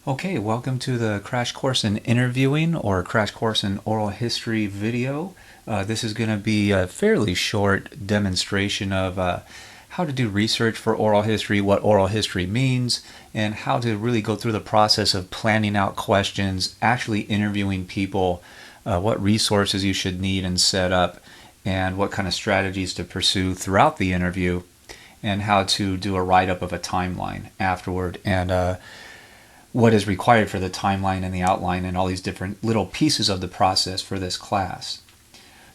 Okay, welcome to the Crash Course in Interviewing or Crash Course in Oral History video. This is going to be a fairly short demonstration of how to do research for oral history, what oral history means, and how to really go through the process of planning out questions, actually interviewing people, what resources you should need and set up, and what kind of strategies to pursue throughout the interview, and how to do a write-up of a timeline afterward, and what is required for the timeline and the outline and all these different little pieces of the process for this class.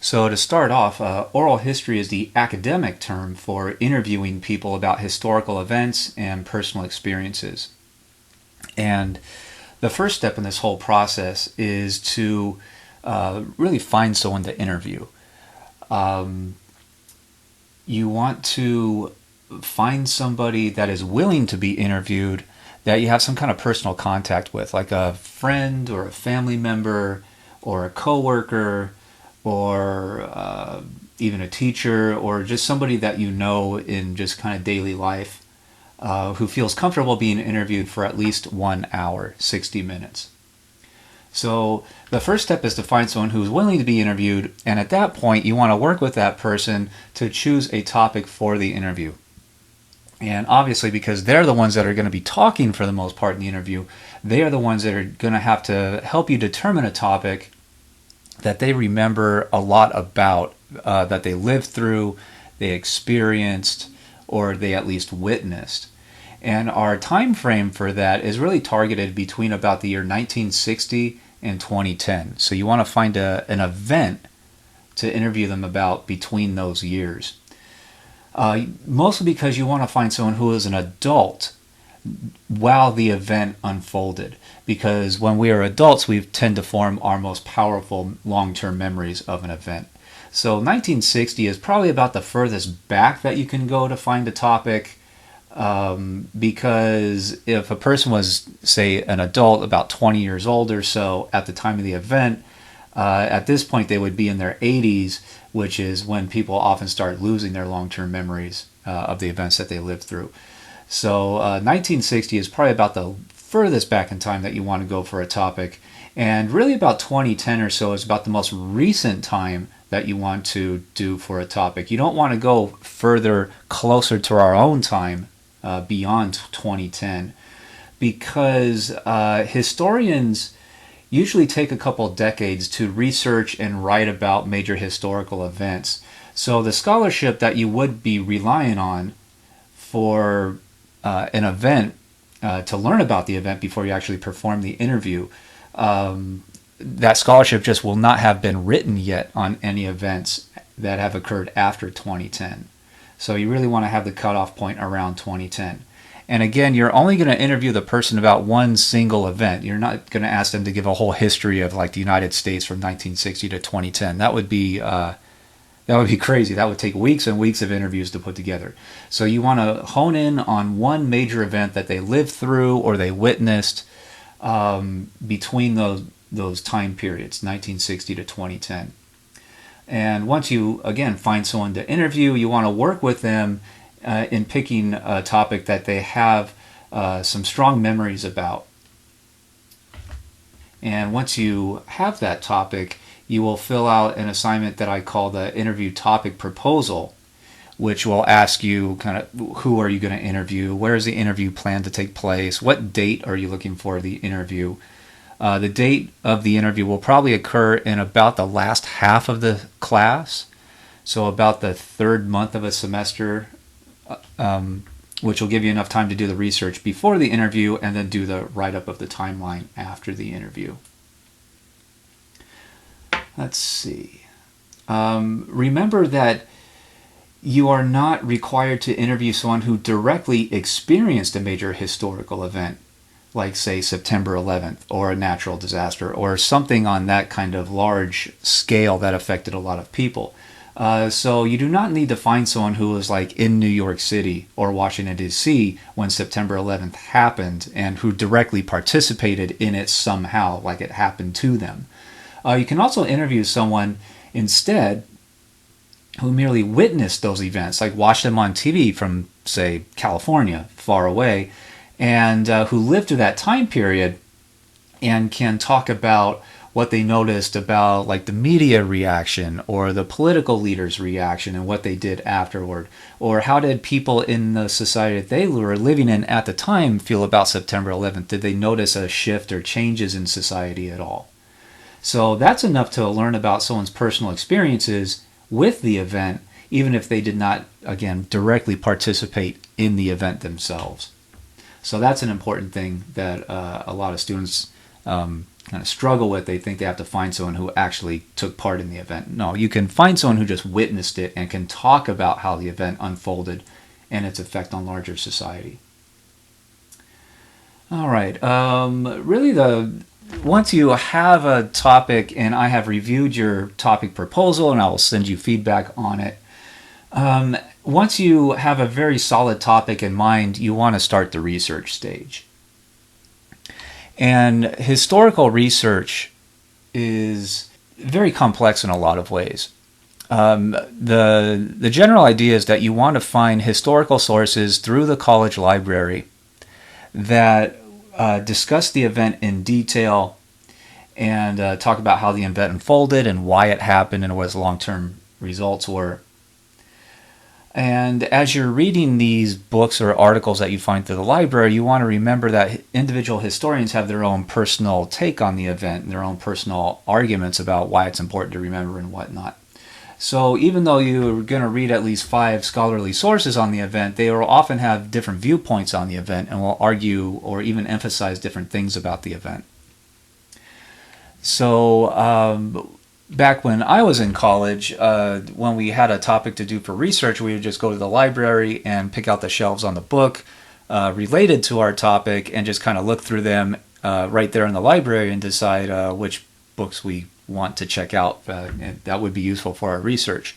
So to start off, oral history is the academic term for interviewing people about historical events and personal experiences. And the first step in this whole process is to really find someone to interview. You want to find somebody that is willing to be interviewed, that you have some kind of personal contact with, like a friend or a family member or a coworker or even a teacher or just somebody that you know in just kind of daily life who feels comfortable being interviewed for at least 1 hour, 60 minutes. So the first step is to find someone who's willing to be interviewed, and at that point you want to work with that person to choose a topic for the interview. And obviously, because they're the ones that are going to be talking for the most part in the interview, they are the ones that are going to have to help you determine a topic that they remember a lot about, that they lived through, they experienced, or they at least witnessed. And our time frame for that is really targeted between about the year 1960 and 2010. So you want to find an event to interview them about between those years. Mostly because you want to find someone who is an adult while the event unfolded. Because when we are adults, we tend to form our most powerful long-term memories of an event. So 1960 is probably about the furthest back that you can go to find a topic, because if a person was, say, an adult about 20 years old or so at the time of the event, at this point they would be in their 80s, which is when people often start losing their long-term memories of the events that they lived through. So 1960 is probably about the furthest back in time that you want to go for a topic. And really about 2010 or so is about the most recent time that you want to do for a topic. You don't want to go further closer to our own time beyond 2010, because historians usually take a couple decades to research and write about major historical events. So the scholarship that you would be relying on for an event, to learn about the event before you actually perform the interview, that scholarship just will not have been written yet on any events that have occurred after 2010. So you really want to have the cutoff point around 2010. And again, you're only going to interview the person about one single event. You're not going to ask them to give a whole history of like the United States from 1960 to 2010. That would be crazy. That would take weeks and weeks of interviews to put together. So you want to hone in on one major event that they lived through or they witnessed between those time periods, 1960 to 2010. And once you, again, find someone to interview, you want to work with them in picking a topic that they have some strong memories about. And once you have that topic, you will fill out an assignment that I call the interview topic proposal, which will ask you kind of who are you going to interview, where is the interview planned to take place, what date are you looking for the interview. The date of the interview will probably occur in about the last half of the class, so about the third month of a semester, which will give you enough time to do the research before the interview and then do the write-up of the timeline after the interview. Let's see. Remember that you are not required to interview someone who directly experienced a major historical event, like, say, September 11th, or a natural disaster, or something on that kind of large scale that affected a lot of people. So you do not need to find someone who was like in New York City or Washington, D.C. when September 11th happened and who directly participated in it somehow, like it happened to them. You can also interview someone instead who merely witnessed those events, like watched them on TV from, say, California, far away, and who lived through that time period and can talk about what they noticed about like the media reaction or the political leaders' reaction and what they did afterward, or how did people in the society that they were living in at the time feel about September 11th? Did they notice a shift or changes in society at all? So that's enough to learn about someone's personal experiences with the event, even if they did not, again, directly participate in the event themselves. So that's an important thing that a lot of students kind of struggle with. They think they have to find someone who actually took part in the event. No, you can find someone who just witnessed it and can talk about how the event unfolded and its effect on larger society. All right. Once you have a topic and I have reviewed your topic proposal and I will send you feedback on it, once you have a very solid topic in mind, you want to start the research stage. And historical research is very complex in a lot of ways. The general idea is that you want to find historical sources through the college library that discuss the event in detail and talk about how the event unfolded and why it happened and what its long-term results were. And as you're reading these books or articles that you find through the library, you want to remember that individual historians have their own personal take on the event and their own personal arguments about why it's important to remember and whatnot. So even though you're going to read at least 5 scholarly sources on the event, they will often have different viewpoints on the event and will argue or even emphasize different things about the event. So back when I was in college, when we had a topic to do for research, we would just go to the library and pick out the shelves on the book related to our topic and just kind of look through them right there in the library and decide which books we want to check out that would be useful for our research.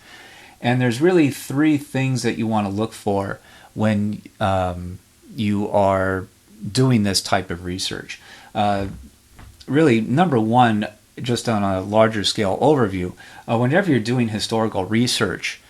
And there's really 3 things that you want to look for when you are doing this type of research. Really, number 1, just on a larger scale overview, whenever you're doing historical research,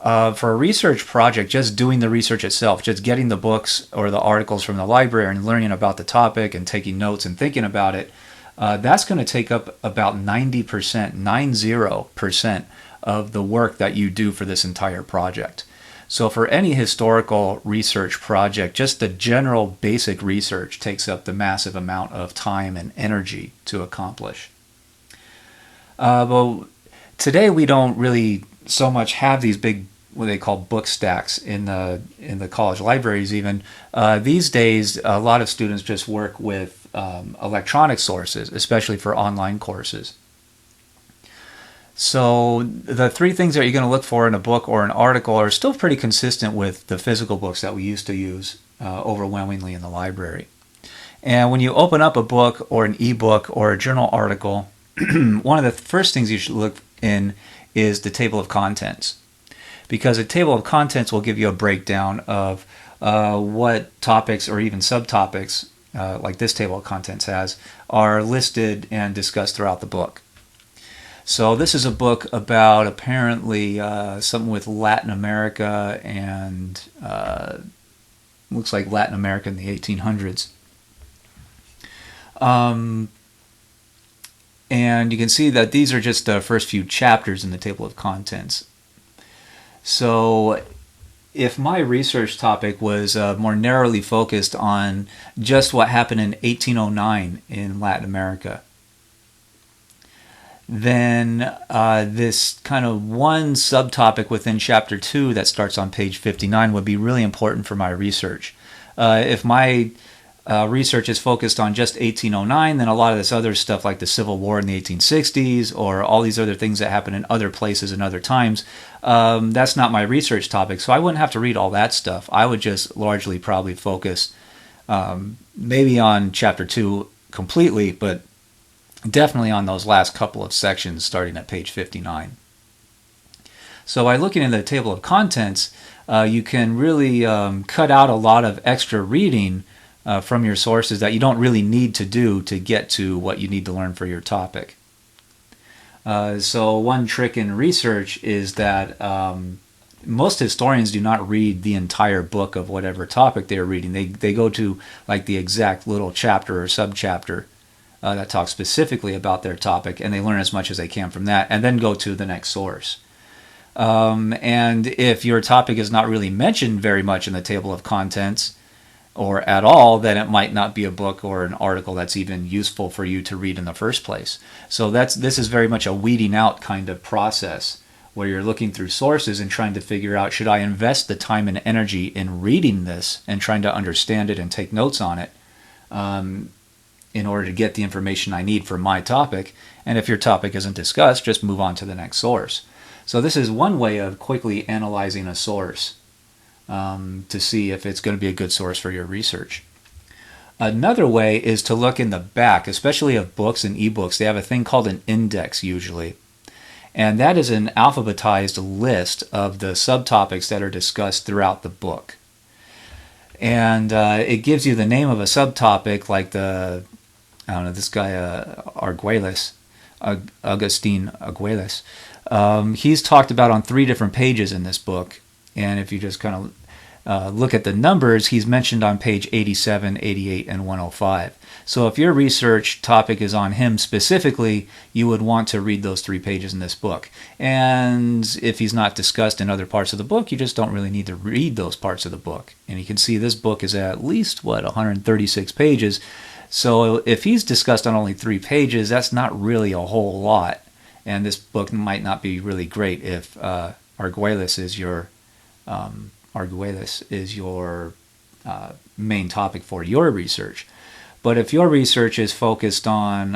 for a research project, just doing the research itself, just getting the books or the articles from the library and learning about the topic and taking notes and thinking about it, that's going to take up about 90% of the work that you do for this entire project. So for any historical research project, just the general basic research takes up the massive amount of time and energy to accomplish. But today we don't really so much have these big, what they call book stacks in the college libraries even. These days, a lot of students just work with electronic sources, especially for online courses. So the 3 things that you're going to look for in a book or an article are still pretty consistent with the physical books that we used to use overwhelmingly in the library. And when you open up a book or an ebook or a journal article, one of the first things you should look in is the table of contents, because a table of contents will give you a breakdown of what topics or even subtopics, like this table of contents has, are listed and discussed throughout the book. So this is a book about apparently something with Latin America and looks like Latin America in the 1800s. And you can see that these are just the first few chapters in the table of contents. So if my research topic was more narrowly focused on just what happened in 1809 in Latin America, then this kind of one subtopic within chapter 2 that starts on page 59 would be really important for my research. If my research is focused on just 1809, then a lot of this other stuff like the Civil War in the 1860s or all these other things that happen in other places and other times, that's not my research topic. So I wouldn't have to read all that stuff. I would just largely probably focus maybe on chapter 2 completely, but definitely on those last couple of sections starting at page 59. So by looking in the table of contents, you can really cut out a lot of extra reading from your sources that you don't really need to do to get to what you need to learn for your topic. So one trick in research is that most historians do not read the entire book of whatever topic they're reading. They go to like the exact little chapter or subchapter that talks specifically about their topic, and they learn as much as they can from that, and then go to the next source. And if your topic is not really mentioned very much in the table of contents or at all, then it might not be a book or an article that's even useful for you to read in the first place. So this is very much a weeding out kind of process, where you're looking through sources and trying to figure out, should I invest the time and energy in reading this and trying to understand it and take notes on it in order to get the information I need for my topic? And if your topic isn't discussed, just move on to the next source. So this is one way of quickly analyzing a source to see if it's going to be a good source for your research. Another way is to look in the back, especially of books and ebooks. They have a thing called an index usually. And that is an alphabetized list of the subtopics that are discussed throughout the book. And it gives you the name of a subtopic, like this guy Arguelles, Agustin Arguelles. He's talked about on 3 different pages in this book. And if you just kind of look at the numbers, he's mentioned on page 87, 88, and 105. So if your research topic is on him specifically, you would want to read those 3 pages in this book. And if he's not discussed in other parts of the book, you just don't really need to read those parts of the book. And you can see this book is at least, 136 pages. So if he's discussed on only 3 pages, that's not really a whole lot. And this book might not be really great if Arguelles is your main topic for your research. But if your research is focused on,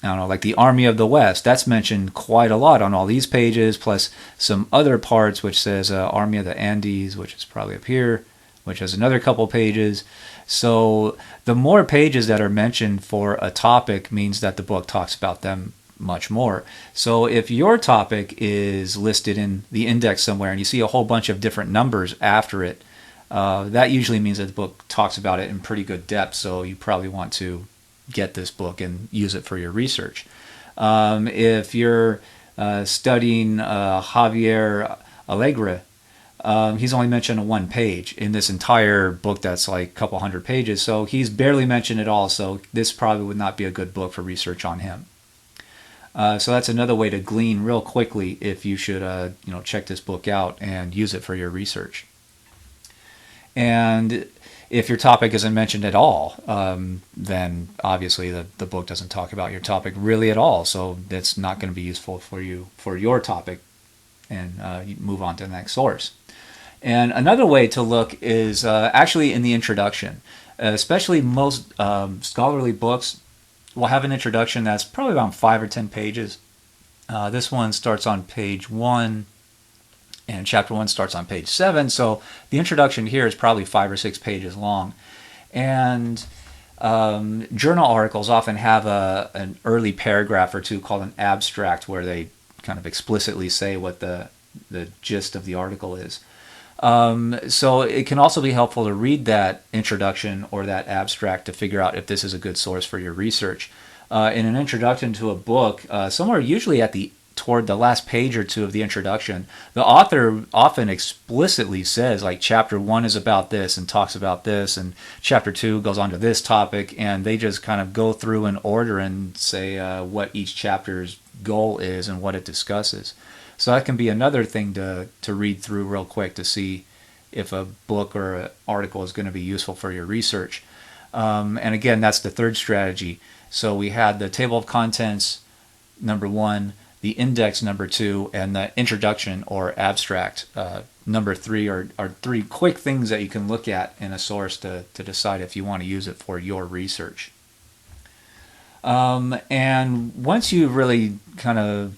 like the Army of the West, that's mentioned quite a lot on all these pages, plus some other parts which says Army of the Andes, which is probably up here, which has another couple pages. So the more pages that are mentioned for a topic means that the book talks about them much more. So if your topic is listed in the index somewhere and you see a whole bunch of different numbers after it, that usually means that the book talks about it in pretty good depth, so you probably want to get this book and use it for your research. If you're studying Javier Alegre, he's only mentioned on 1 page in this entire book that's like a couple hundred pages, so he's barely mentioned at all, so this probably would not be a good book for research on him. So that's another way to glean real quickly if you should check this book out and use it for your research. And if your topic isn't mentioned at all, then obviously the book doesn't talk about your topic really at all, so that's not going to be useful for you for your topic, and you move on to the next source. And another way to look is actually in the introduction. Especially most scholarly books will have an introduction that's probably about 5 or 10 pages. This one starts on page 1, and chapter 1 starts on page 7, so the introduction here is probably 5 or 6 pages long. And journal articles often have an early paragraph or two called an abstract, where they kind of explicitly say what the gist of the article is. So it can also be helpful to read that introduction or that abstract to figure out if this is a good source for your research. In an introduction to a book, somewhere usually toward the last page or 2 of the introduction, the author often explicitly says, like, chapter 1 is about this and talks about this, and chapter 2 goes on to this topic, and they just kind of go through in order and say what each chapter's goal is and what it discusses. So that can be another thing to read through real quick to see if a book or an article is going to be useful for your research. And again, that's the third strategy. So we had the table of contents, number 1, the index, number 2, and the introduction or abstract, number 3, are 3 quick things that you can look at in a source to decide if you want to use it for your research. And once you really kind of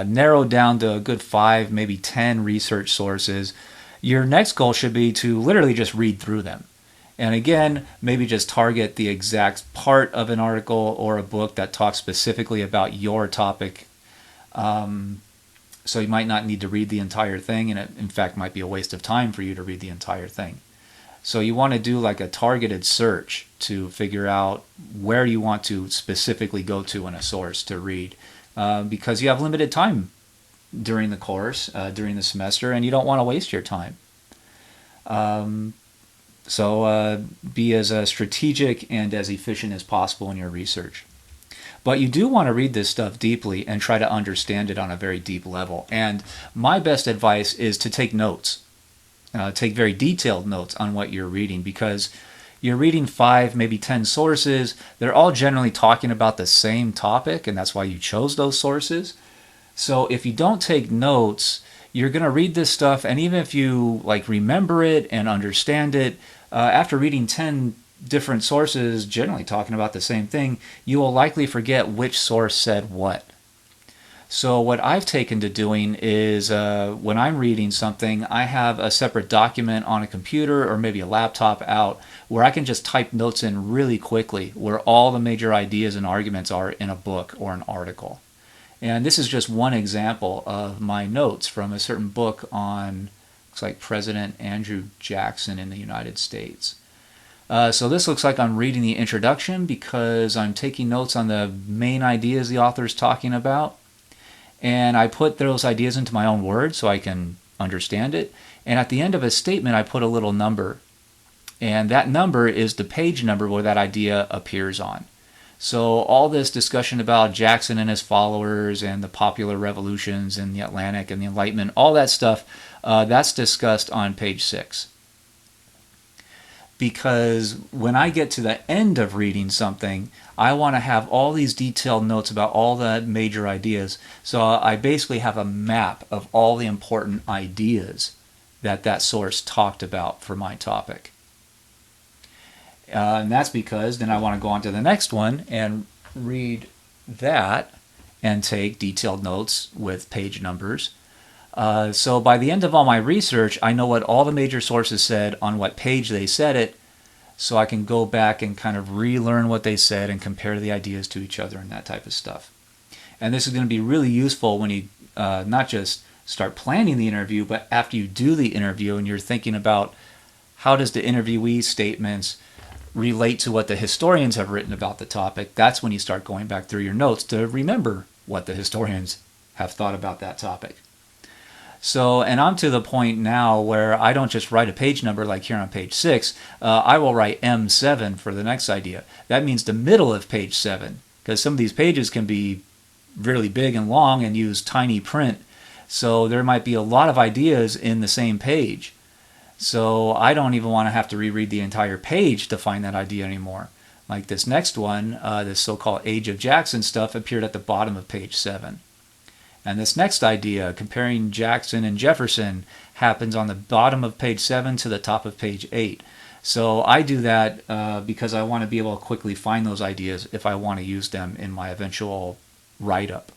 narrow down to a good 5, maybe 10 research sources, your next goal should be to literally just read through them. And again, maybe just target the exact part of an article or a book that talks specifically about your topic. So you might not need to read the entire thing, and it in fact might be a waste of time for you to read the entire thing. So you want to do like a targeted search to figure out where you want to specifically go to in a source to read. Because you have limited time during the course, during the semester, and you don't want to waste your time. So be as strategic and as efficient as possible in your research. But you do want to read this stuff deeply and try to understand it on a very deep level. And my best advice is to take notes. Take very detailed notes on what you're reading, because you're reading 5, maybe 10 sources. They're all generally talking about the same topic, and that's why you chose those sources. So if you don't take notes, you're going to read this stuff, and even if you remember it and understand it, after reading 10 different sources generally talking about the same thing, you will likely forget which source said what. So what I've taken to doing is when I'm reading something, I have a separate document on a computer or maybe a laptop out where I can just type notes in really quickly where all the major ideas and arguments are in a book or an article. And this is just one example of my notes from a certain book on, looks like President Andrew Jackson in the United States. So this looks like I'm reading the introduction because I'm taking notes on the main ideas the author is talking about. And I put those ideas into my own words so I can understand it. And at the end of a statement, I put a little number. And that number is the page number where that idea appears on. So all this discussion about Jackson and his followers and the popular revolutions in the Atlantic and the Enlightenment, all that stuff, that's discussed on page 6. Because when I get to the end of reading something, I want to have all these detailed notes about all the major ideas. So I basically have a map of all the important ideas that source talked about for my topic. And that's because then I want to go on to the next one and read that and take detailed notes with page numbers. So by the end of all my research, I know what all the major sources said on what page they said it, so I can go back and kind of relearn what they said and compare the ideas to each other and that type of stuff. And this is going to be really useful when you not just start planning the interview, but after you do the interview and you're thinking about how does the interviewee's statements relate to what the historians have written about the topic. That's when you start going back through your notes to remember what the historians have thought about that topic. So, and I'm to the point now where I don't just write a page number like here on page 6. I will write M7 for the next idea. That means the middle of page 7, because some of these pages can be really big and long and use tiny print. So there might be a lot of ideas in the same page. So I don't even want to have to reread the entire page to find that idea anymore. Like this next one, this so-called Age of Jackson stuff appeared at the bottom of page 7. And this next idea, comparing Jackson and Jefferson, happens on the bottom of page 7 to the top of page 8. So I do that because I want to be able to quickly find those ideas if I want to use them in my eventual write-up.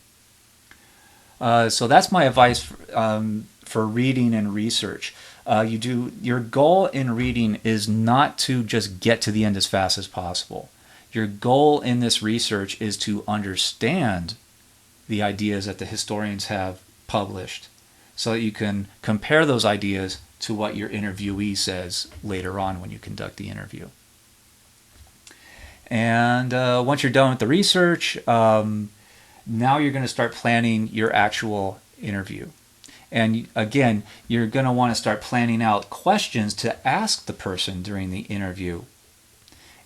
So that's my advice for reading and research. Your goal in reading is not to just get to the end as fast as possible. Your goal in this research is to understand the ideas that the historians have published so that you can compare those ideas to what your interviewee says later on when you conduct the interview. And once you're done with the research, now you're going to start planning your actual interview. And again, you're going to want to start planning out questions to ask the person during the interview.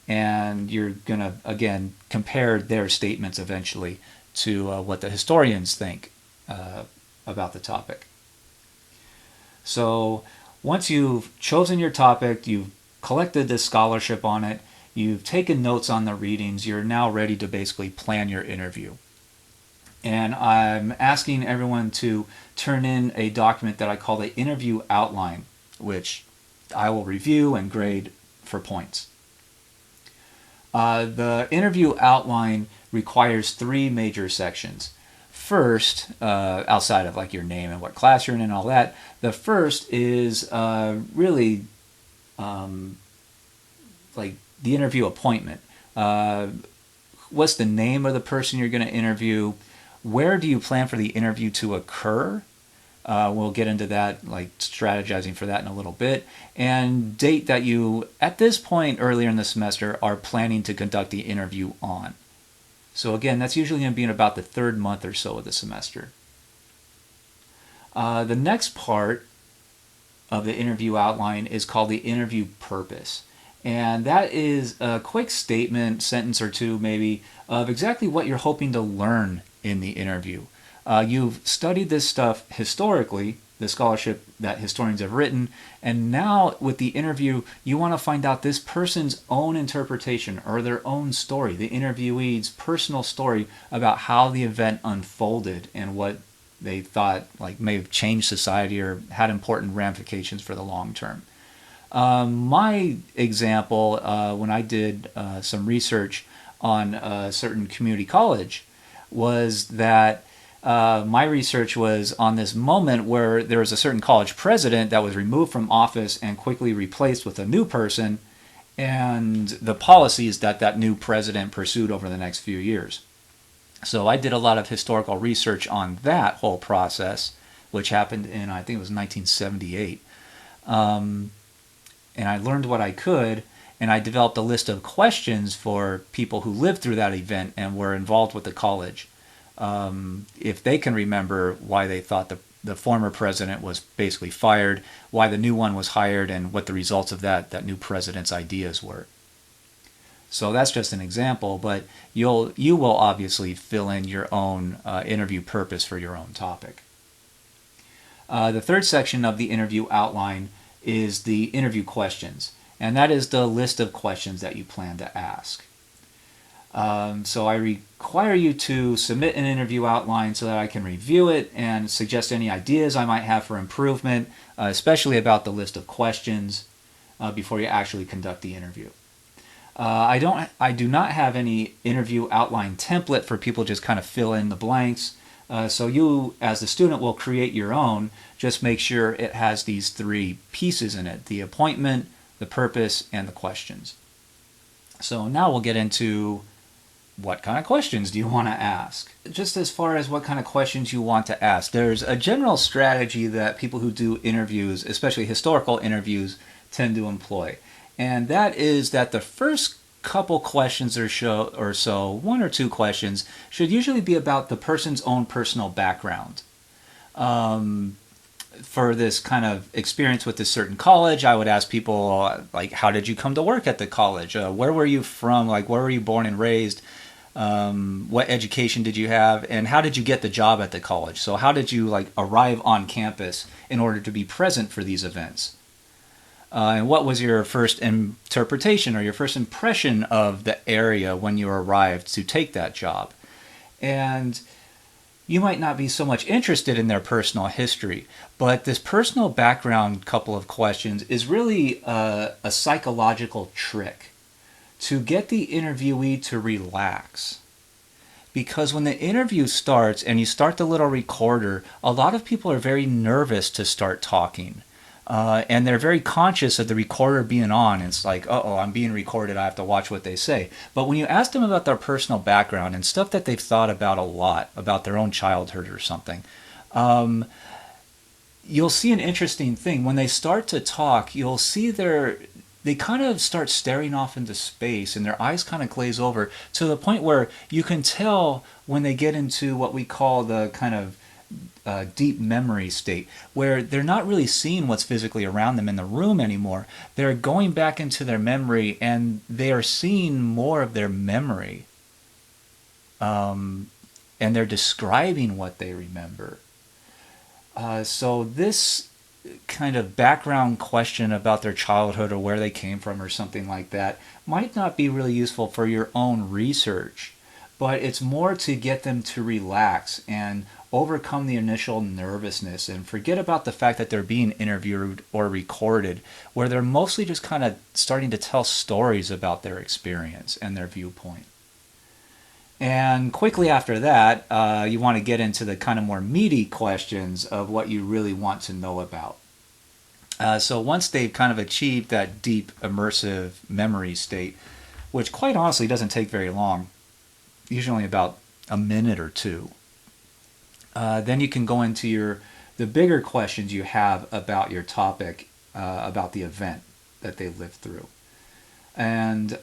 And you're going to, again, compare their statements eventually to what the historians think about the topic. So once you've chosen your topic, you've collected the scholarship on it, you've taken notes on the readings, you're now ready to basically plan your interview. And I'm asking everyone to turn in a document that I call the interview outline, which I will review and grade for points. The interview outline requires 3 major sections. First, outside of like your name and what class you're in and all that, the first is really like the interview appointment. What's the name of the person you're going to interview? Where do you plan for the interview to occur? We'll get into that, like strategizing for that in a little bit. And date that you, at this point earlier in the semester, are planning to conduct the interview on. So again, that's usually going to be in about the 3rd month or so of the semester. The next part of the interview outline is called the interview purpose. And that is a quick statement, sentence or two maybe, of exactly what you're hoping to learn in the interview. You've studied this stuff historically, the scholarship that historians have written, and now with the interview, you want to find out this person's own interpretation or their own story, the interviewee's personal story about how the event unfolded and what they thought like may have changed society or had important ramifications for the long term. My example, when I did some research on a certain community college, was that my research was on this moment where there was a certain college president that was removed from office and quickly replaced with a new person, and the policies that that new president pursued over the next few years. So I did a lot of historical research on that whole process, which happened in, I think it was 1978. And I learned what I could, and I developed a list of questions for people who lived through that event and were involved with the college. If they can remember why they thought the former president was basically fired, why the new one was hired, and what the results of that new president's ideas were. So that's just an example, but you will obviously fill in your own interview purpose for your own topic. The third section of the interview outline is the interview questions, and that is the list of questions that you plan to ask. So I require you to submit an interview outline so that I can review it and suggest any ideas I might have for improvement, especially about the list of questions before you actually conduct the interview. I do not have any interview outline template for people to just kind of fill in the blanks. So you, as the student, will create your own. Just make sure it has these three pieces in it: the appointment, the purpose, and the questions. So now we'll get into what kind of questions do you want to ask. Just as far as what kind of questions you want to ask, there's a general strategy that people who do interviews, especially historical interviews, tend to employ. And that is that the first couple questions or so, one or two questions, should usually be about the person's own personal background. For this kind of experience with this certain college, I would ask people, like, how did you come to work at the college? Where were you from? Like, where were you born and raised? What education did you have? And how did you get the job at the college? So how did you, like, arrive on campus in order to be present for these events? And what was your first interpretation or your first impression of the area when you arrived to take that job? And you might not be so much interested in their personal history, but this personal background couple of questions is really a psychological trick to get the interviewee to relax. Because when the interview starts and you start the little recorder, a lot of people are very nervous to start talking. And they're very conscious of the recorder being on. It's like, uh-oh, I'm being recorded, I have to watch what they say. But when you ask them about their personal background and stuff that they've thought about a lot, about their own childhood or something, you'll see an interesting thing. When they start to talk, you'll see they kind of start staring off into space and their eyes kind of glaze over to the point where you can tell when they get into what we call the kind of deep memory state, where they're not really seeing what's physically around them in the room anymore. They're going back into their memory and they are seeing more of their memory. And they're describing what they remember. So this kind of background question about their childhood or where they came from or something like that might not be really useful for your own research, but it's more to get them to relax and overcome the initial nervousness and forget about the fact that they're being interviewed or recorded, where they're mostly just kind of starting to tell stories about their experience and their viewpoint. And quickly after that, you want to get into the kind of more meaty questions of what you really want to know about. So once they've kind of achieved that deep, immersive memory state, which quite honestly doesn't take very long, usually about a minute or two, then you can go into the bigger questions you have about your topic, about the event that they lived through. And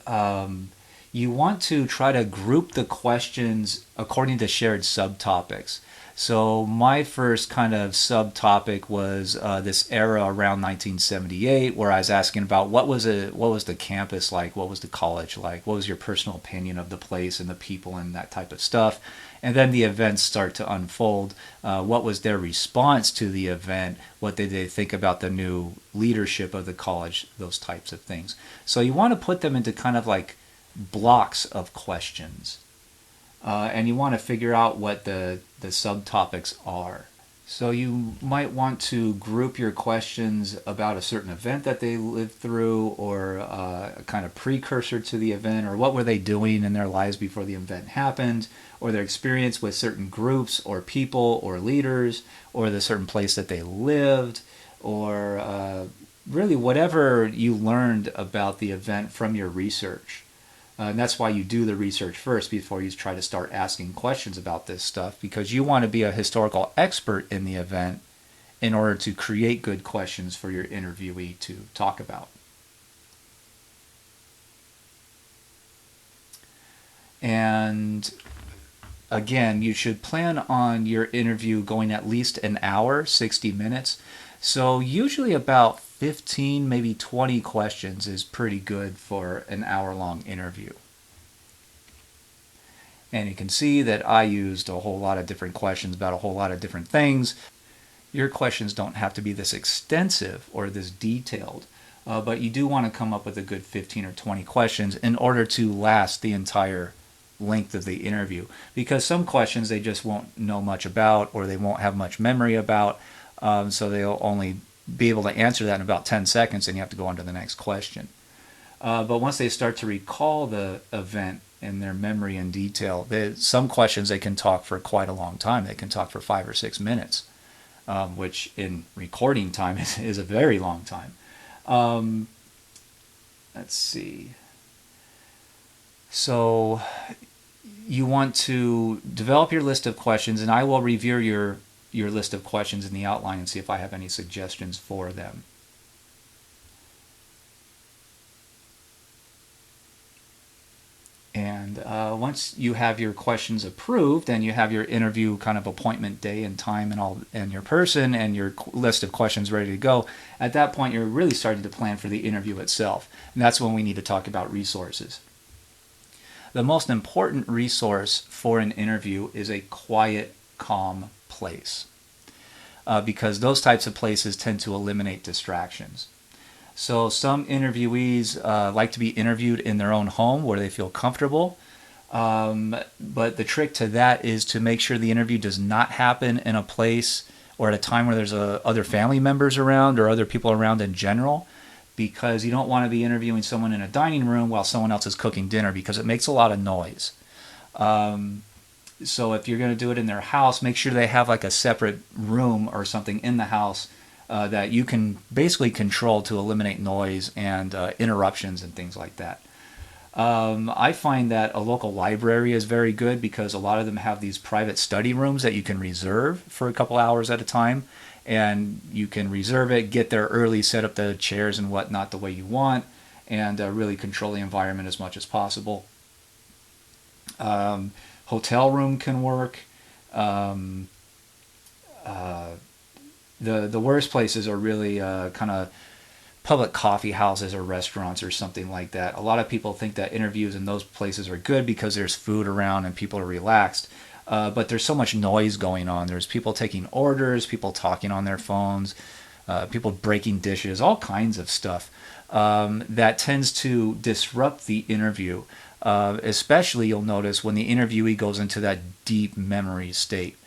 you want to try to group the questions according to shared subtopics. So my first kind of subtopic was this era around 1978, where I was asking about what was the campus like, what was the college like, what was your personal opinion of the place and the people and that type of stuff, and then the events start to unfold. What was their response to the event? What did they think about the new leadership of the college? Those types of things. So you want to put them into kind of like blocks of questions, and you want to figure out what the subtopics are. So you might want to group your questions about a certain event that they lived through, or a kind of precursor to the event, or what were they doing in their lives before the event happened, or their experience with certain groups or people or leaders, or the certain place that they lived, or really whatever you learned about the event from your research. And that's why you do the research first before you try to start asking questions about this stuff, because you want to be a historical expert in the event in order to create good questions for your interviewee to talk about. And again, you should plan on your interview going at least an hour, 60 minutes. So usually about 15, maybe 20 questions is pretty good for an hour-long interview. And you can see that I used a whole lot of different questions about a whole lot of different things. Your questions don't have to be this extensive or this detailed, but you do want to come up with a good 15 or 20 questions in order to last the entire length of the interview, because some questions they just won't know much about, or they won't have much memory about, so they'll only be able to answer that in about 10 seconds, and you have to go on to the next question. But once they start to recall the event in their memory in detail, some questions they can talk for quite a long time. They can talk for 5 or 6 minutes, which in recording time is a very long time. Let's see. So you want to develop your list of questions, and I will review your list of questions in the outline and see if I have any suggestions for them. And once you have your questions approved and you have your interview kind of appointment day and time and all, and your person and your list of questions ready to go, at that point you're really starting to plan for the interview itself. And that's when we need to talk about resources. The most important resource for an interview is a quiet, calm place, because those types of places tend to eliminate distractions. So some interviewees like to be interviewed in their own home where they feel comfortable. But the trick to that is to make sure the interview does not happen in a place or at a time where there's other family members around or other people around in general, because you don't want to be interviewing someone in a dining room while someone else is cooking dinner, because it makes a lot of noise. So if you're going to do it in their house, make sure they have like a separate room or something in the house that you can basically control to eliminate noise and interruptions and things like that. I find that a local library is very good, because a lot of them have these private study rooms that you can reserve for a couple hours at a time. And you can reserve it, get there early, set up the chairs and whatnot the way you want, and really control the environment as much as possible. Hotel room can work. The worst places are really kind of public coffee houses or restaurants or something like that. A lot of people think that interviews in those places are good because there's food around and people are relaxed. But there's so much noise going on. There's people taking orders, people talking on their phones, people breaking dishes, all kinds of stuff that tends to disrupt the interview. Especially, you'll notice when the interviewee goes into that deep memory state.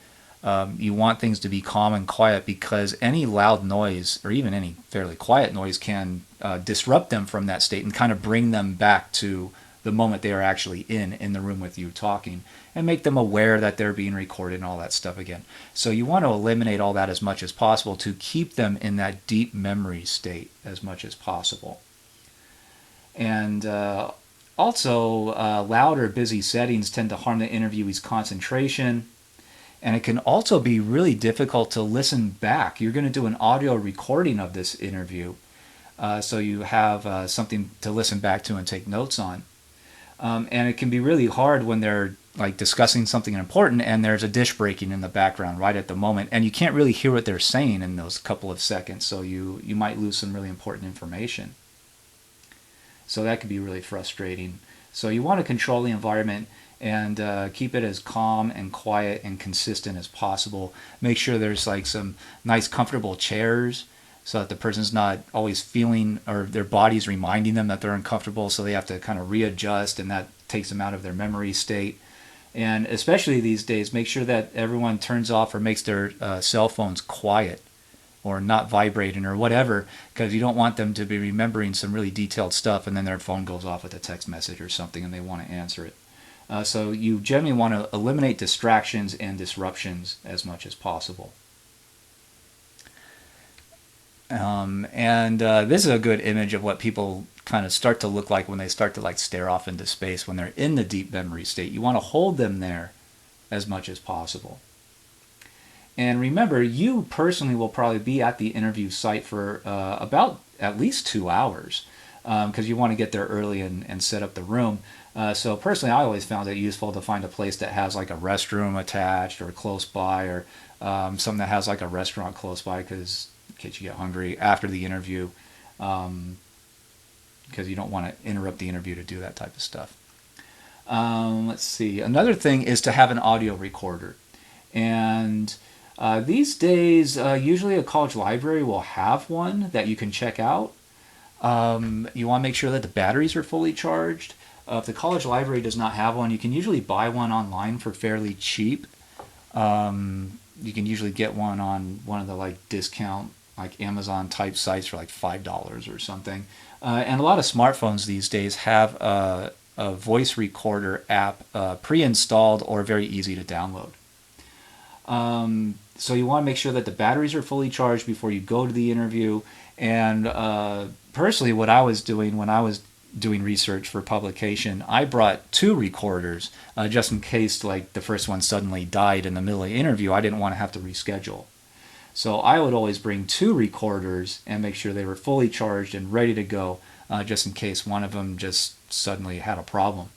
You want things to be calm and quiet, because any loud noise or even any fairly quiet noise can disrupt them from that state and kind of bring them back to the moment they are actually in the room with you talking, and make them aware that they're being recorded and all that stuff again. So you want to eliminate all that as much as possible to keep them in that deep memory state as much as possible. And also, loud or busy settings tend to harm the interviewee's concentration. And it can also be really difficult to listen back. You're going to do an audio recording of this interview, so you have something to listen back to and take notes on. And it can be really hard when they're like discussing something important, and there's a dish breaking in the background right at the moment, and you can't really hear what they're saying in those couple of seconds, so you might lose some really important information. So that could be really frustrating. So you want to control the environment and keep it as calm and quiet and consistent as possible. Make sure there's like some nice comfortable chairs so that the person's not always feeling, or their body's reminding them that they're uncomfortable, so they have to kind of readjust, and that takes them out of their memory state. And especially these days, make sure that everyone turns off or makes their cell phones quiet or not vibrating or whatever, because you don't want them to be remembering some really detailed stuff and then their phone goes off with a text message or something and they want to answer it. So you generally want to eliminate distractions and disruptions as much as possible. This is a good image of what people kind of start to look like when they start to like stare off into space when they're in the deep memory state. You want to hold them there as much as possible. And remember, you personally will probably be at the interview site for about at least 2 hours, because you want to get there early and set up the room. So personally, I always found it useful to find a place that has like a restroom attached or close by, or something that has like a restaurant close by, because in case you get hungry after the interview, because you don't want to interrupt the interview to do that type of stuff. Let's see. Another thing is to have an audio recorder. And these days, usually a college library will have one that you can check out. You want to make sure that the batteries are fully charged. If the college library does not have one, you can usually buy one online for fairly cheap. You can usually get one on one of the like discount, like Amazon type sites for like $5 or something. And a lot of smartphones these days have a voice recorder app pre-installed or very easy to download. So you want to make sure that the batteries are fully charged before you go to the interview. And personally, what I was doing when I was doing research for publication, I brought 2 recorders just in case like the first one suddenly died in the middle of the interview. I didn't want to have to reschedule. So I would always bring 2 recorders and make sure they were fully charged and ready to go, just in case one of them just suddenly had a problem.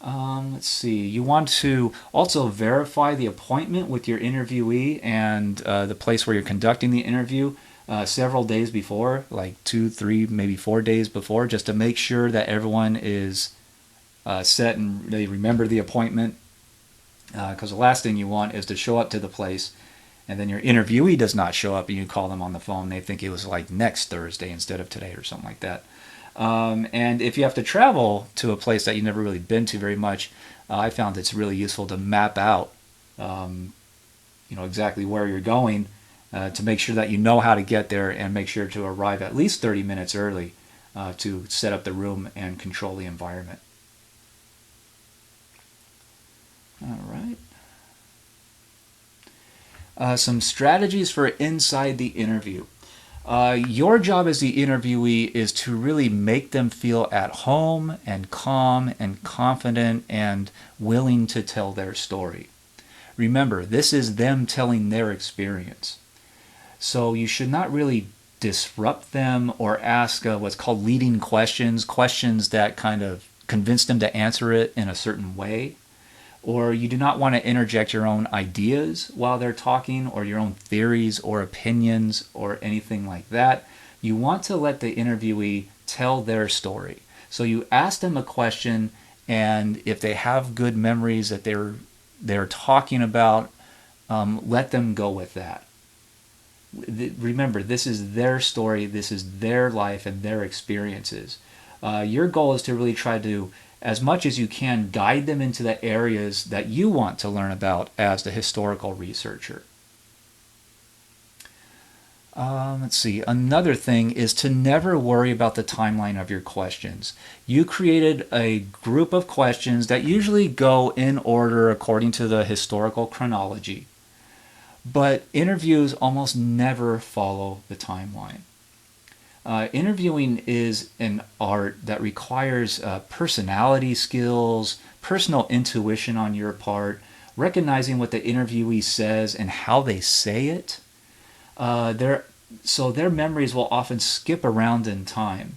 Let's see. You want to also verify the appointment with your interviewee and the place where you're conducting the interview several days before, like 2, 3, maybe 4 days before, just to make sure that everyone is set and they remember the appointment. Because the last thing you want is to show up to the place and then your interviewee does not show up and you call them on the phone. They think it was like next Thursday instead of today or something like that. And if you have to travel to a place that you've never really been to very much, I found it's really useful to map out, exactly where you're going, to make sure that you know how to get there and make sure to arrive at least 30 minutes early to set up the room and control the environment. All right. Some strategies for inside the interview. Your job as the interviewee is to really make them feel at home and calm and confident and willing to tell their story. Remember, this is them telling their experience. So you should not really disrupt them or ask what's called leading questions, questions that kind of convince them to answer it in a certain way. Or you do not want to interject your own ideas while they're talking, or your own theories or opinions or anything like that. You want to let the interviewee tell their story. So you ask them a question, and if they have good memories that they're talking about, let them go with that. Remember, this is their story, this is their life and their experiences. Your goal is to really try to, as much as you can, guide them into the areas that you want to learn about as the historical researcher. Let's see. Another thing is to never worry about the timeline of your questions. You created a group of questions that usually go in order according to the historical chronology, but interviews almost never follow the timeline. Interviewing is an art that requires personality skills, personal intuition on your part, recognizing what the interviewee says and how they say it. So their memories will often skip around in time.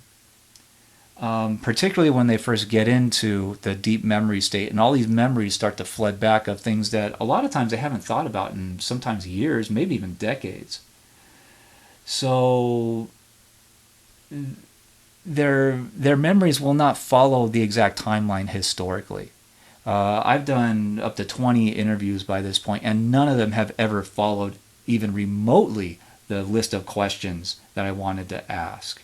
particularly when they first get into the deep memory state, and all these memories start to flood back of things that a lot of times they haven't thought about in sometimes years, maybe even decades. So their memories will not follow the exact timeline historically. I've done up to 20 interviews by this point, and none of them have ever followed even remotely the list of questions that I wanted to ask.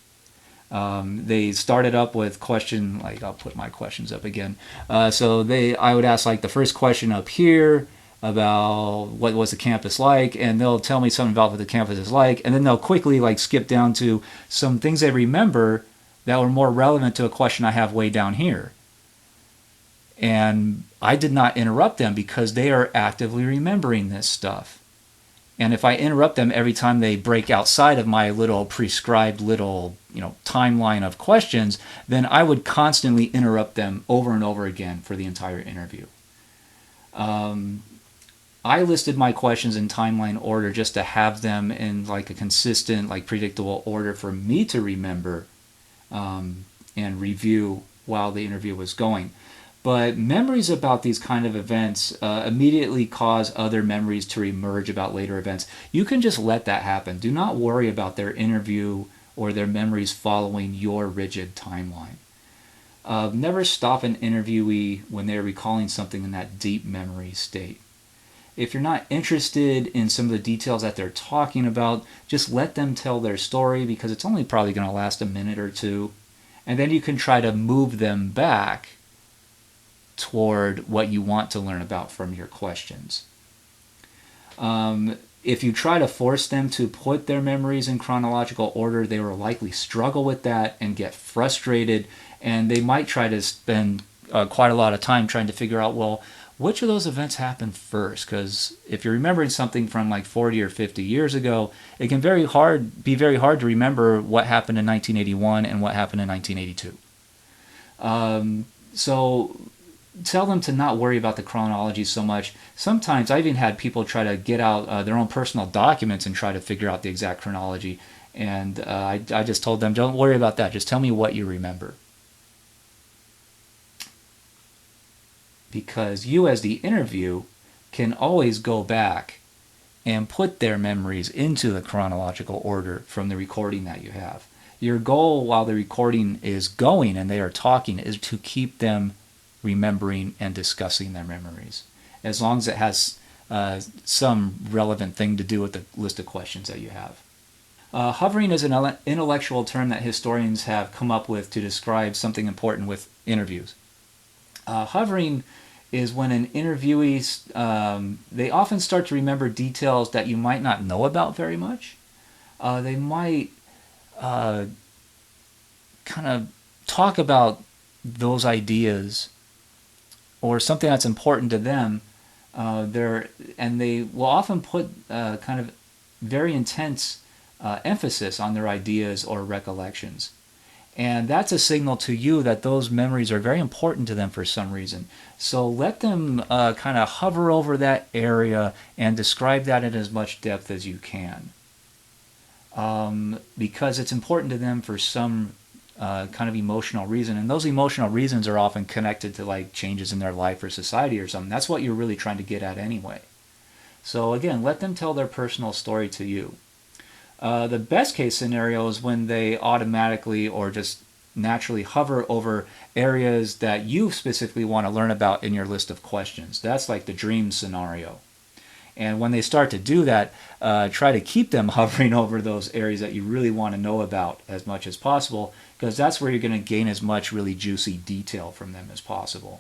They started up with question, like, I'll put my questions up again. I would ask like the first question up here about what was the campus like, and they'll tell me something about what the campus is like, and then they'll quickly like skip down to some things they remember that were more relevant to a question I have way down here. And I did not interrupt them because they are actively remembering this stuff. And if I interrupt them every time they break outside of my little prescribed little, timeline of questions, then I would constantly interrupt them over and over again for the entire interview. I listed my questions in timeline order just to have them in like a consistent, like predictable order for me to remember and review while the interview was going. But memories about these kind of events immediately cause other memories to emerge about later events. You can just let that happen. Do not worry about their interview or their memories following your rigid timeline. Never stop an interviewee when they're recalling something in that deep memory state. If you're not interested in some of the details that they're talking about, just let them tell their story, because it's only probably going to last a minute or two. And then you can try to move them back toward what you want to learn about from your questions. If you try to force them to put their memories in chronological order, they will likely struggle with that and get frustrated, and they might try to spend quite a lot of time trying to figure out, well, which of those events happened first? Because if you're remembering something from like 40 or 50 years ago, it can be very hard to remember what happened in 1981 and what happened in 1982. So tell them to not worry about the chronology so much. Sometimes I even had people try to get out their own personal documents and try to figure out the exact chronology. And I just told them, don't worry about that. Just tell me what you remember. Because you, as the interview, can always go back and put their memories into the chronological order from the recording that you have. Your goal while the recording is going and they are talking is to keep them remembering and discussing their memories, as long as it has some relevant thing to do with the list of questions that you have. Hovering is an intellectual term that historians have come up with to describe something important with interviews. Hovering is when an interviewee, they often start to remember details that you might not know about very much. They might kind of talk about those ideas or something that's important to them, and they will often put kind of very intense emphasis on their ideas or recollections. And that's a signal to you that those memories are very important to them for some reason. So let them kind of hover over that area and describe that in as much depth as you can. Because it's important to them for some kind of emotional reason. And those emotional reasons are often connected to like changes in their life or society or something. That's what you're really trying to get at anyway. So again, let them tell their personal story to you. The best case scenario is when they automatically or just naturally hover over areas that you specifically want to learn about in your list of questions. That's like the dream scenario. And when they start to do that, try to keep them hovering over those areas that you really want to know about as much as possible, because that's where you're going to gain as much really juicy detail from them as possible.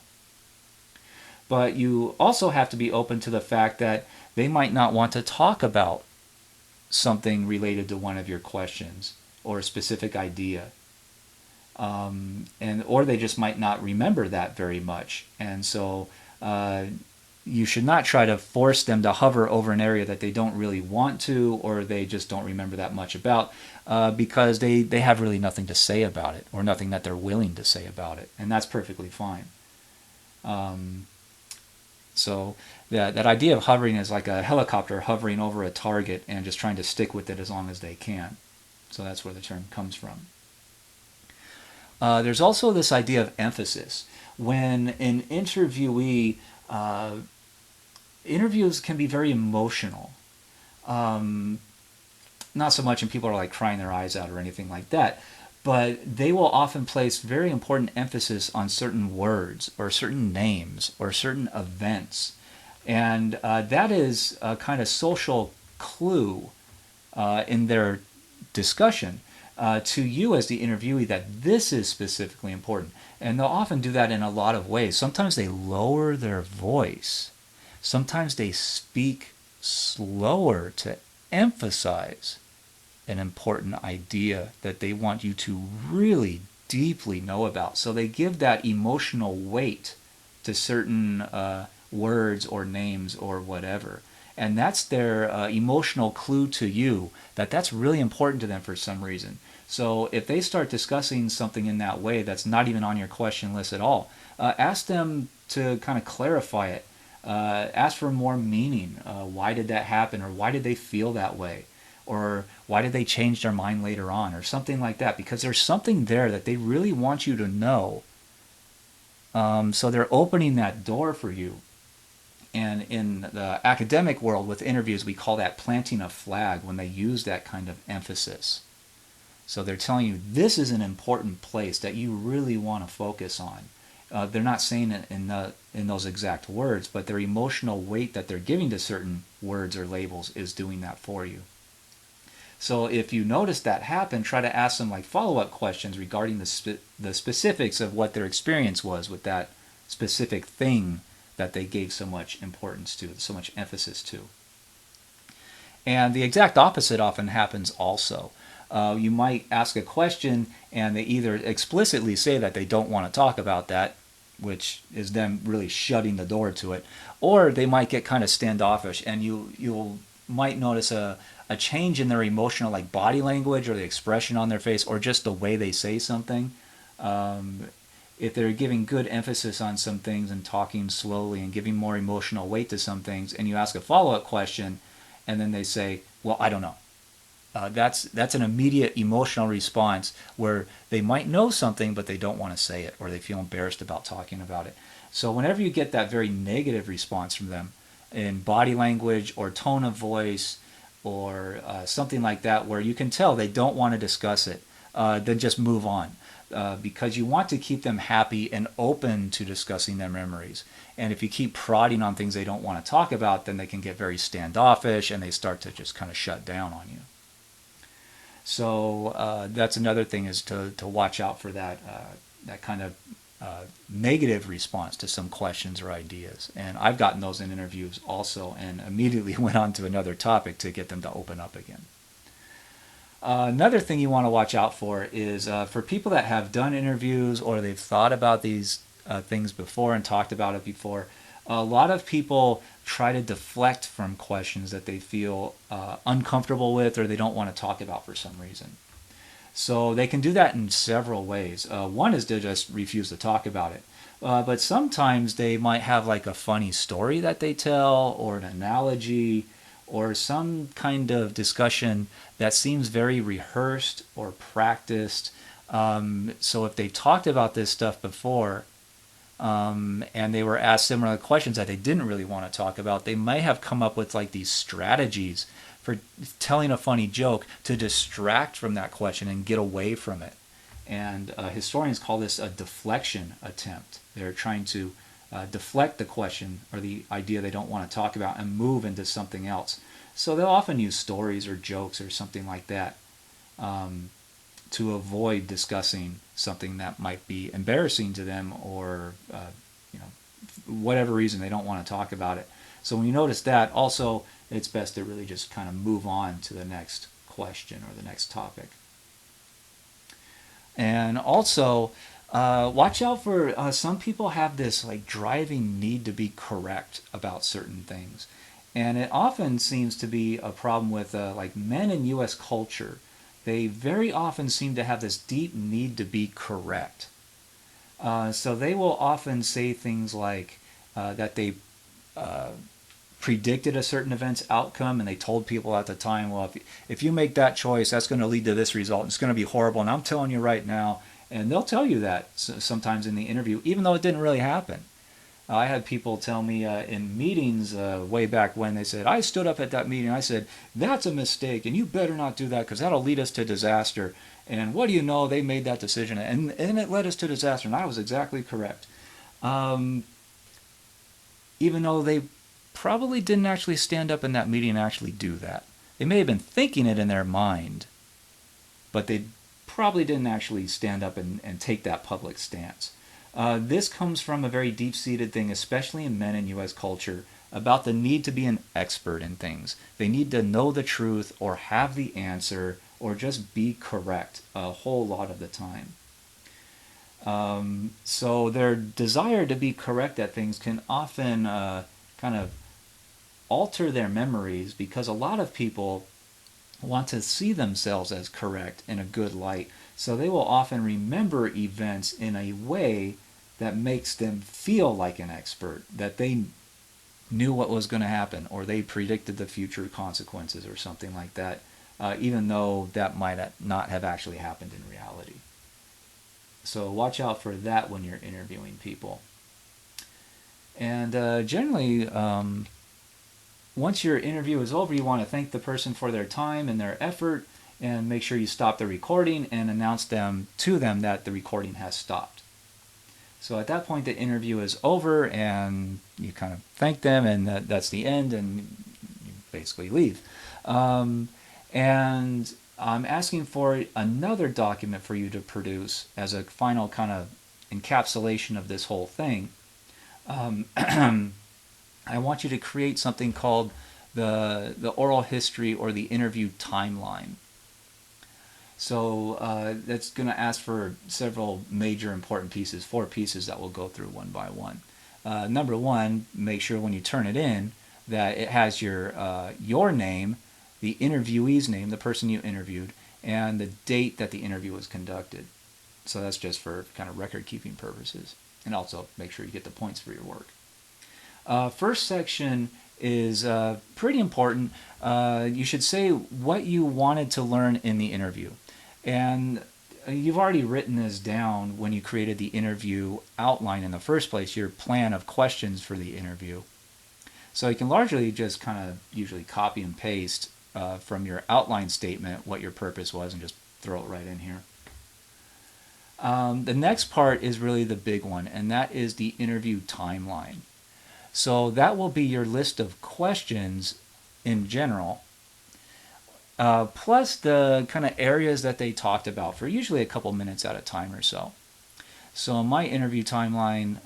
But you also have to be open to the fact that they might not want to talk about something related to one of your questions or a specific idea. Or they just might not remember that very much. And so you should not try to force them to hover over an area that they don't really want to, or they just don't remember that much about, because they have really nothing to say about it, or nothing that they're willing to say about it. And that's perfectly fine. So that idea of hovering is like a helicopter hovering over a target and just trying to stick with it as long as they can. So that's where the term comes from. There's also this idea of emphasis. When an interviewee, interviews can be very emotional. Um, Not so much when people are like crying their eyes out or anything like that, but they will often place very important emphasis on certain words or certain names or certain events. And that is a kind of social clue in their discussion to you as the interviewee that this is specifically important. And they'll often do that in a lot of ways. Sometimes they lower their voice. Sometimes they speak slower to emphasize an important idea that they want you to really deeply know about. So they give that emotional weight to certain words or names or whatever. And that's their emotional clue to you that that's really important to them for some reason. So if they start discussing something in that way that's not even on your question list at all, ask them to kind of clarify it. Ask for more meaning. Why did that happen? Or why did they feel that way? Or why did they change their mind later on? Or something like that. Because there's something there that they really want you to know. So they're opening that door for you. And in the academic world with interviews, we call that planting a flag when they use that kind of emphasis. So they're telling you this is an important place that you really want to focus on. They're not saying it in those exact words, but their emotional weight that they're giving to certain words or labels is doing that for you. So if you notice that happen, try to ask them like follow-up questions regarding the specifics of what their experience was with that specific thing that they gave so much importance to, so much emphasis to. And the exact opposite often happens also. You might ask a question and they either explicitly say that they don't want to talk about that, which is them really shutting the door to it, or they might get kind of standoffish and you'll might notice a change in their emotional like body language or the expression on their face or just the way they say something. If they're giving good emphasis on some things and talking slowly and giving more emotional weight to some things, and you ask a follow-up question, and then they say, well, I don't know. That's an immediate emotional response where they might know something, but they don't want to say it, or they feel embarrassed about talking about it. So whenever you get that very negative response from them in body language or tone of voice or something like that, where you can tell they don't want to discuss it, then just move on. Because you want to keep them happy and open to discussing their memories. And if you keep prodding on things they don't want to talk about, then they can get very standoffish and they start to just kind of shut down on you. So that's another thing is to watch out for that kind of negative response to some questions or ideas. And I've gotten those in interviews also and immediately went on to another topic to get them to open up again. Another thing you want to watch out for is for people that have done interviews or they've thought about these things before and talked about it before. A lot of people try to deflect from questions that they feel uncomfortable with or they don't want to talk about for some reason. So they can do that in several ways. One is to just refuse to talk about it. But sometimes they might have like a funny story that they tell or an analogy or some kind of discussion that seems very rehearsed or practiced. So if they talked about this stuff before and they were asked similar questions that they didn't really want to talk about, they may have come up with like these strategies for telling a funny joke to distract from that question and get away from it. And historians call this a deflection attempt. They're trying to deflect the question or the idea they don't want to talk about and move into something else. So they'll often use stories or jokes or something like that to avoid discussing something that might be embarrassing to them or whatever reason they don't want to talk about it. So when you notice that, also it's best to really just kind of move on to the next question or the next topic. And also, watch out for some people have this like driving need to be correct about certain things, and it often seems to be a problem with like men in U.S. culture. They very often seem to have this deep need to be correct. So they will often say things like that they predicted a certain event's outcome and they told people at the time, well, if you make that choice, that's going to lead to this result. It's going to be horrible. And I'm telling you right now, And they'll tell you that sometimes in the interview, even though it didn't really happen. I had people tell me in meetings way back when, they said, I stood up at that meeting, I said, that's a mistake, and you better not do that because that'll lead us to disaster. And what do you know, they made that decision, and it led us to disaster, and I was exactly correct. Um, Even though they probably didn't actually stand up in that meeting and actually do that. They may have been thinking it in their mind, but they probably didn't actually stand up and take that public stance. This comes from a very deep-seated thing, especially in men in U.S. culture, about the need to be an expert in things. They need to know the truth or have the answer or just be correct a whole lot of the time. So their desire to be correct at things can often kind of alter their memories, because a lot of people want to see themselves as correct in a good light. So they will often remember events in a way that makes them feel like an expert, that they knew what was going to happen or they predicted the future consequences or something like that, even though that might not have actually happened in reality. So watch out for that when you're interviewing people. And generally, once your interview is over, you want to thank the person for their time and their effort, and make sure you stop the recording and announce to them that the recording has stopped. So at that point, the interview is over, and you kind of thank them, and that's the end, and you basically leave. And I'm asking for another document for you to produce as a final kind of encapsulation of this whole thing. I want you to create something called the oral history or the interview timeline. So that's going to ask for several major important pieces, 4 pieces that we'll go through one by one. Number one, make sure when you turn it in that it has your name, the interviewee's name, the person you interviewed, and the date that the interview was conducted. So that's just for kind of record-keeping purposes. And also make sure you get the points for your work. First section is pretty important. You should say what you wanted to learn in the interview. And you've already written this down when you created the interview outline in the first place, your plan of questions for the interview. So you can largely just kind of usually copy and paste from your outline statement what your purpose was and just throw it right in here. The next part is really the big one, and that is the interview timeline. So that will be your list of questions in general, plus the kind of areas that they talked about for usually a couple minutes at a time or so. So in my interview timeline,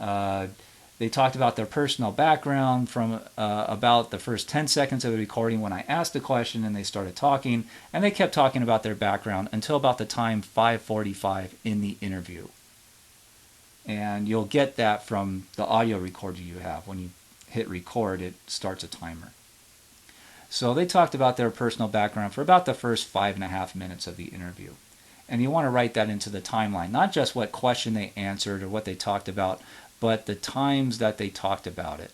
they talked about their personal background from about the first 10 seconds of the recording when I asked the question and they started talking, and they kept talking about their background until about the time 5:45 in the interview. And you'll get that from the audio recorder you have. When you hit record, it starts a timer. So they talked about their personal background for about the first 5.5 minutes of the interview. And you want to write that into the timeline, not just what question they answered or what they talked about, but the times that they talked about it.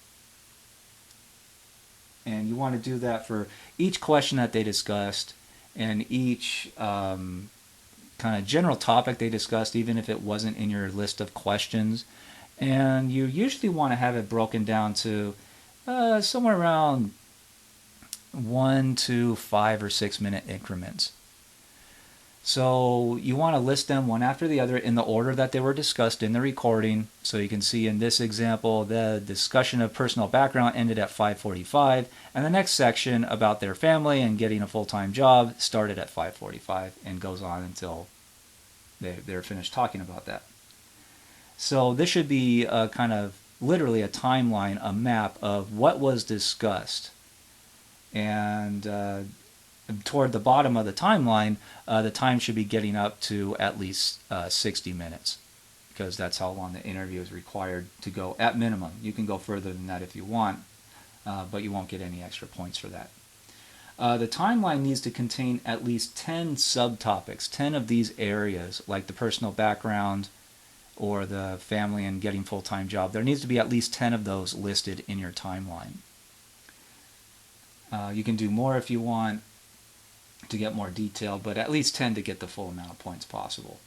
And you want to do that for each question that they discussed and each kind of general topic they discussed, even if it wasn't in your list of questions. And you usually want to have it broken down to somewhere around 1 to 5 or 6 minute increments. So you want to list them one after the other in the order that they were discussed in the recording. So you can see in this example, the discussion of personal background ended at 5:45, and the next section about their family and getting a full-time job started at 5:45 and goes on until they're finished talking about that. So this should be a kind of literally a timeline, a map of what was discussed. And toward the bottom of the timeline, the time should be getting up to at least 60 minutes, because that's how long the interview is required to go at minimum. You can go further than that if you want, but you won't get any extra points for that. The timeline needs to contain at least 10 subtopics, 10 of these areas, like the personal background or the family and getting full-time job. There needs to be at least 10 of those listed in your timeline. You can do more if you want to get more detail, but at least 10 to get the full amount of points possible.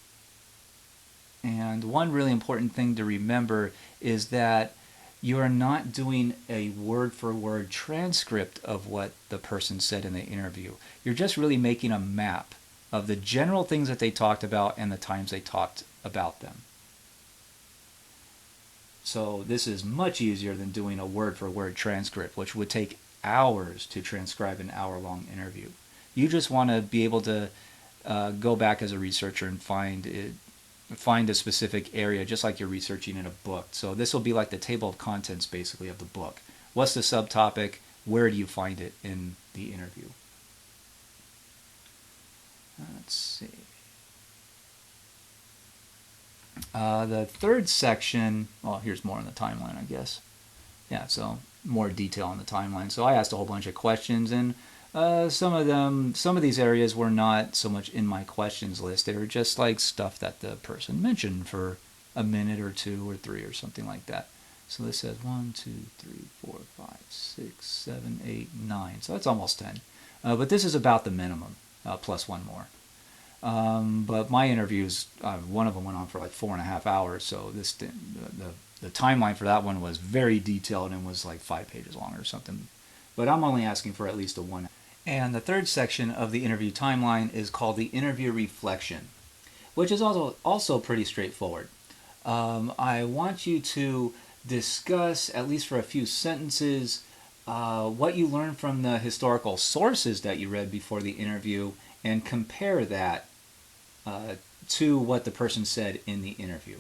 And one really important thing to remember is that you are not doing a word for word transcript of what the person said in the interview. You're just really making a map of the general things that they talked about and the times they talked about them. So this is much easier than doing a word for word transcript, which would take hours to transcribe an hour-long interview. You just want to be able to go back as a researcher and find a specific area, just like you're researching in a book. So this will be like the table of contents, basically, of the book. What's the subtopic? Where do you find it in the interview? Let's see. The third section, well, here's more on the timeline, I guess. Yeah, so more detail on the timeline. So I asked a whole bunch of questions, and some of these areas were not so much in my questions list. They were just like stuff that the person mentioned for a minute or two or three or something like that. So this says 1, 2, 3, 4, 5, 6, 7, 8, 9. So that's almost 10. But this is about the minimum, plus one more. But my interviews, one of them went on for like 4.5 hours. So the timeline for that one was very detailed and was like 5 pages long or something. But I'm only asking for at least a 1. And the third section of the interview timeline is called the interview reflection, which is also pretty straightforward. I want you to discuss, at least for a few sentences, what you learned from the historical sources that you read before the interview and compare that to what the person said in the interview.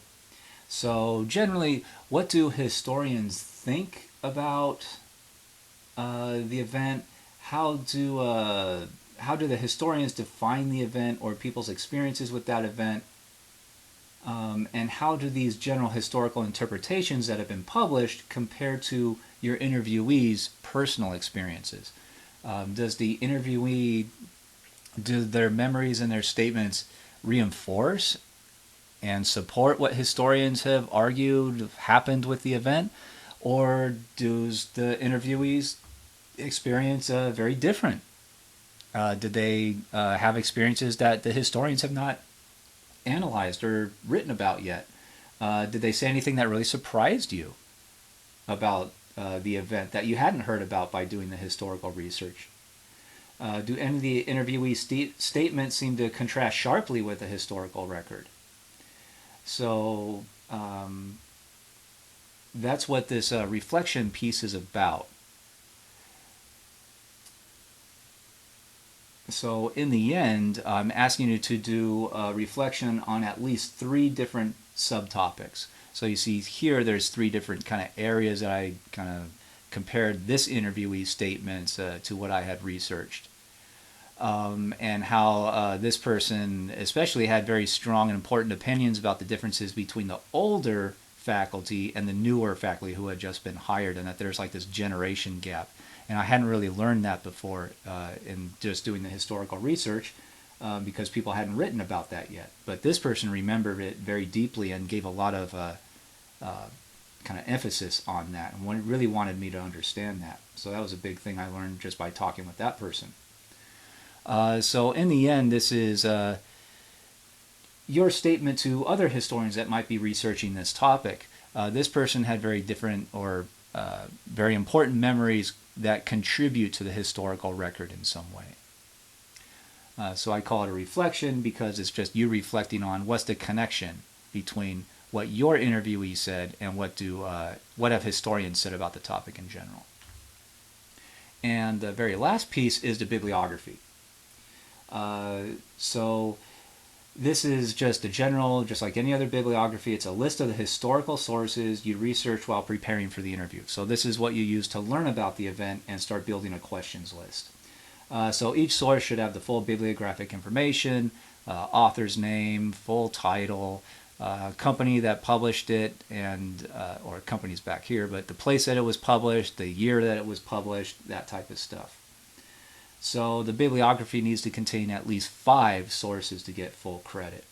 So generally, what do historians think about the event? How do the historians define the event or people's experiences with that event? And how do these general historical interpretations that have been published compare to your interviewee's personal experiences? Does the interviewee, do their memories and their statements reinforce and support what historians have argued happened with the event? Or does the interviewee's experience very different? Did they have experiences that the historians have not analyzed or written about yet? Did they say anything that really surprised you about the event that you hadn't heard about by doing the historical research? Do any of the interviewee statements seem to contrast sharply with the historical record? So that's what this reflection piece is about. So in the end, I'm asking you to do a reflection on at least 3 different subtopics. So you see here there's 3 different kind of areas that I kind of compared this interviewee's statements to what I had researched. And how this person especially had very strong and important opinions about the differences between the older faculty and the newer faculty who had just been hired, and that there's like this generation gap. And I hadn't really learned that before in just doing the historical research because people hadn't written about that yet. But this person remembered it very deeply and gave a lot of kind of emphasis on that and really wanted me to understand that. So that was a big thing I learned just by talking with that person. So in the end, this is your statement to other historians that might be researching this topic. This person had very different or very important memories that contribute to the historical record in some way. So I call it a reflection because it's just you reflecting on what's the connection between what your interviewee said and what have historians said about the topic in general. And the very last piece is the bibliography. So this is just a general, just like any other bibliography, it's a list of the historical sources you research while preparing for the interview. So this is what you use to learn about the event and start building a questions list. So each source should have the full bibliographic information, author's name, full title, company that published it, and or company's back here, but the place that it was published, the year that it was published, that type of stuff. So the bibliography needs to contain at least 5 sources to get full credit.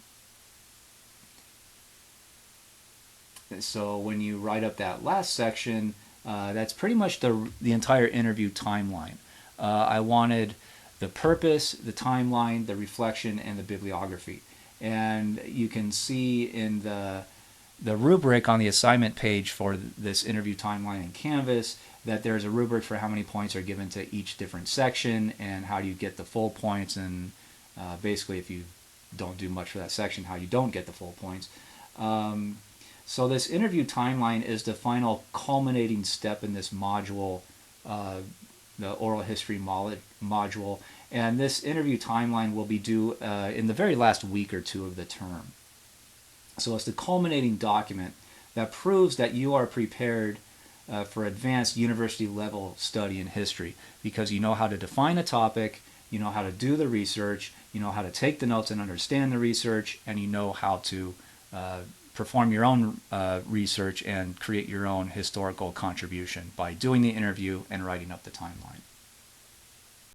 And so when you write up that last section, that's pretty much the entire interview timeline. I wanted the purpose, the timeline, the reflection, and the bibliography. And you can see in the rubric on the assignment page for this interview timeline in Canvas that there's a rubric for how many points are given to each different section and how you get the full points, and basically if you don't do much for that section, how you don't get the full points. So this interview timeline is the final culminating step in this module, the oral history module, and this interview timeline will be due in the very last week or two of the term. So it's the culminating document that proves that you are prepared for advanced university level study in history, because you know how to define a topic, you know how to do the research, you know how to take the notes and understand the research, and you know how to perform your own research and create your own historical contribution by doing the interview and writing up the timeline.